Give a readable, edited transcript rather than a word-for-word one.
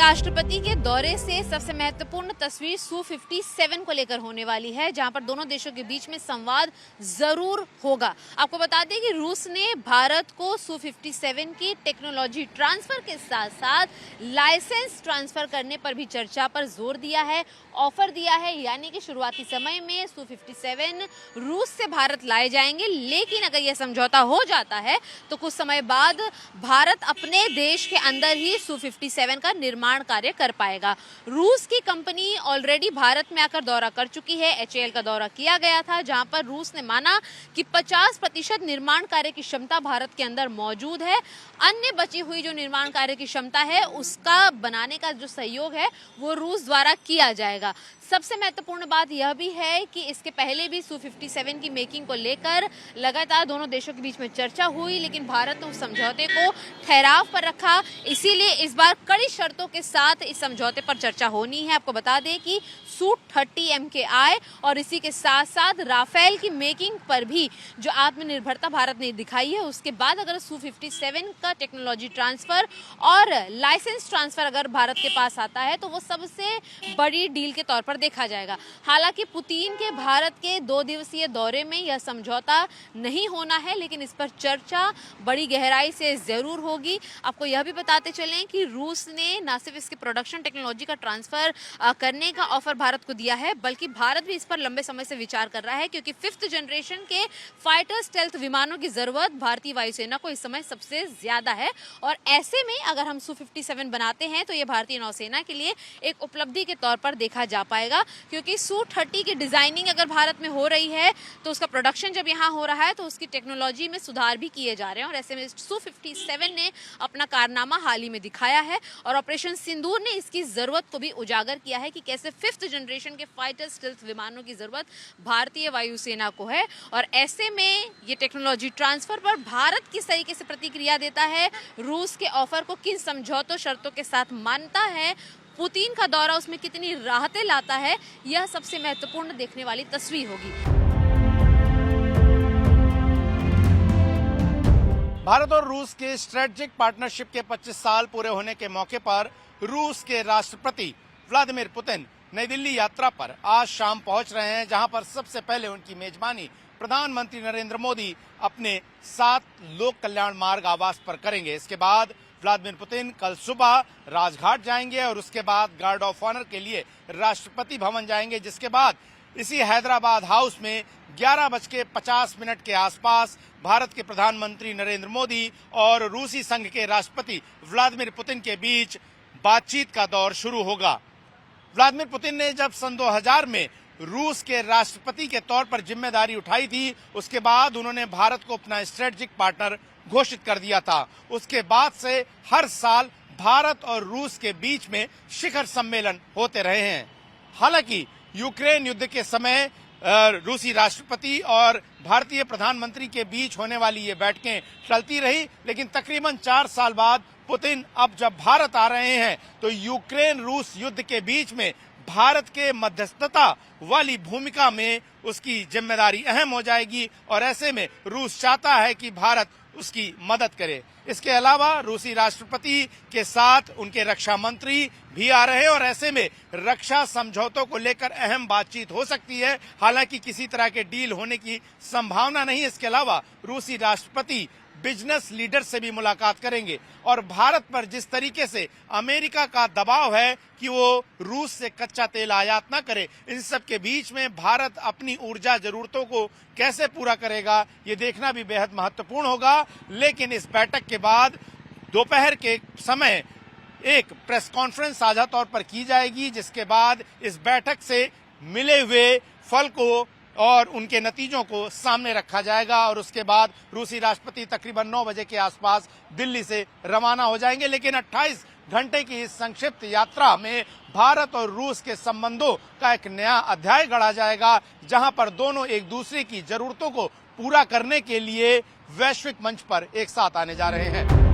राष्ट्रपति के दौरे से सबसे महत्वपूर्ण तस्वीर Su-57 को लेकर होने वाली है, जहां पर दोनों देशों के बीच में संवाद जरूर होगा। आपको बता दें कि रूस ने भारत को Su-57 की टेक्नोलॉजी ट्रांसफर के साथ साथ लाइसेंस ट्रांसफर करने पर भी चर्चा पर जोर दिया है, ऑफर दिया है, यानी कि शुरुआती समय में Su-57 रूस से भारत लाए जाएंगे, लेकिन अगर यह समझौता हो जाता है तो कुछ समय बाद भारत अपने देश के अंदर ही Su-57 का निर्माण कार्य कर पाएगा। रूस की कंपनी ऑलरेडी भारत में आकर दौरा कर चुकी है। HAL का दौरा किया गया था, जहां पर रूस ने माना कि 50% निर्माण कार्य की क्षमता भारत के अंदर मौजूद है। अन्य बची हुई जो निर्माण कार्य की क्षमता है, उसका बनाने का जो सहयोग है वो रूस द्वारा किया जाएगा। सबसे महत्वपूर्ण बात यह भी है कि इसके पहले भी Su-57 की मेकिंग को लेकर लगातार दोनों देशों के बीच में चर्चा हुई, लेकिन भारत ने उस समझौते को ठहराव पर रखा। इसीलिए इस बार कड़ी शर्तों के साथ इस समझौते पर चर्चा होनी है। आपको बता दें कि Su-30 MKI और इसी के साथ साथ राफेल की मेकिंग पर भी जो आत्मनिर्भरता भारत ने दिखाई है, उसके बाद अगर Su-57 का टेक्नोलॉजी ट्रांसफर और लाइसेंस ट्रांसफर अगर भारत के पास आता है तो वो सबसे बड़ी डील के तौर पर देखा जाएगा। हालांकि पुतिन के भारत के 2 दिवसीय दौरे में यह समझौता नहीं होना है, लेकिन इस पर चर्चा बड़ी गहराई से जरूर होगी। आपको यह भी बताते चलें कि रूस ने न सिर्फ इसके प्रोडक्शन टेक्नोलॉजी का ट्रांसफर करने का ऑफर भारत को दिया है, बल्कि भारत भी इस पर लंबे समय से विचार कर रहा है, क्योंकि 5th जनरेशन के फाइटर स्टेल्थ विमानों की जरूरत भारतीय वायुसेना को इस समय सबसे ज्यादा है। और ऐसे में अगर हम Su-57 बनाते हैं तो यह भारतीय नौसेना के लिए एक उपलब्धि के तौर पर देखा जा पाएगा, क्योंकि Su-30 की डिजाइनिंग अगर भारत में हो रही है तो उसका प्रोडक्शन जब यहाँ हो रहा है तो उसकी टेक्नोलॉजी में सुधार भी किए जा रहे हैं। और ऐसे में Su-57 ने अपना कारनामा हाल ही में दिखाया है और ऑपरेशन सिंदूर ने इसकी जरूरत को भी उजागर किया है कि कैसे 5th जनरेशन के फाइटर स्टेल्थ विमानों की जरूरत भारतीय वायुसेना को है। और ऐसे में ये टेक्नोलॉजी ट्रांसफर पर भारत किस तरीके से प्रतिक्रिया देता है, रूस के ऑफर को किन समझौतों शर्तों के साथ मानता है, पुतिन का दौरा उसमें कितनी राहतें लाता है, यह सबसे महत्वपूर्ण देखने वाली तस्वीर होगी। भारत और रूस के स्ट्रेटेजिक पार्टनरशिप के 25 साल पूरे होने के मौके पर रूस के राष्ट्रपति व्लादिमीर पुतिन नई दिल्ली यात्रा पर आज शाम पहुंच रहे हैं, जहां पर सबसे पहले उनकी मेजबानी प्रधानमंत्री नरेंद्र मोदी अपने 7 लोक कल्याण मार्ग आवास पर करेंगे। इसके बाद व्लादिमीर पुतिन कल सुबह राजघाट जाएंगे और उसके बाद गार्ड ऑफ ऑनर के लिए राष्ट्रपति भवन जाएंगे, जिसके बाद इसी हैदराबाद हाउस में 11:50 के आसपास भारत के प्रधानमंत्री नरेंद्र मोदी और रूसी संघ के राष्ट्रपति व्लादिमीर पुतिन के बीच बातचीत का दौर शुरू होगा। व्लादिमीर पुतिन ने जब सन 2000 में रूस के राष्ट्रपति के तौर पर जिम्मेदारी उठाई थी, उसके बाद उन्होंने भारत को अपना स्ट्रेटेजिक पार्टनर घोषित कर दिया था। उसके बाद से हर साल भारत और रूस के बीच में शिखर सम्मेलन होते रहे हैं। हालांकि यूक्रेन युद्ध के समय रूसी राष्ट्रपति और भारतीय प्रधानमंत्री के बीच होने वाली ये बैठकें चलती रही, लेकिन तकरीबन 4 साल बाद पुतिन अब जब भारत आ रहे हैं तो यूक्रेन रूस युद्ध के बीच में भारत के मध्यस्थता वाली भूमिका में उसकी जिम्मेदारी अहम हो जाएगी और ऐसे में रूस चाहता है कि भारत उसकी मदद करे। इसके अलावा रूसी राष्ट्रपति के साथ उनके रक्षा मंत्री भी आ रहे हैं और ऐसे में रक्षा समझौतों को लेकर अहम बातचीत हो सकती है। हालांकि किसी तरह के डील होने की संभावना नहीं। इसके अलावा रूसी राष्ट्रपति बिजनेस लीडर से भी मुलाकात करेंगे और भारत पर जिस तरीके से अमेरिका का दबाव है कि वो रूस से कच्चा तेल आयात न करे, इन सब के बीच में भारत अपनी ऊर्जा जरूरतों को कैसे पूरा करेगा, ये देखना भी बेहद महत्वपूर्ण होगा। लेकिन इस बैठक के बाद दोपहर के समय एक प्रेस कॉन्फ्रेंस साझा तौर पर की जाएगी, जिसके बाद इस बैठक से मिले हुए फल को और उनके नतीजों को सामने रखा जाएगा और उसके बाद रूसी राष्ट्रपति तकरीबन 9 बजे के आसपास दिल्ली से रवाना हो जाएंगे। लेकिन 28 घंटे की इस संक्षिप्त यात्रा में भारत और रूस के संबंधों का एक नया अध्याय गढ़ा जाएगा, जहां पर दोनों एक दूसरे की जरूरतों को पूरा करने के लिए वैश्विक मंच पर एक साथ आने जा रहे हैं।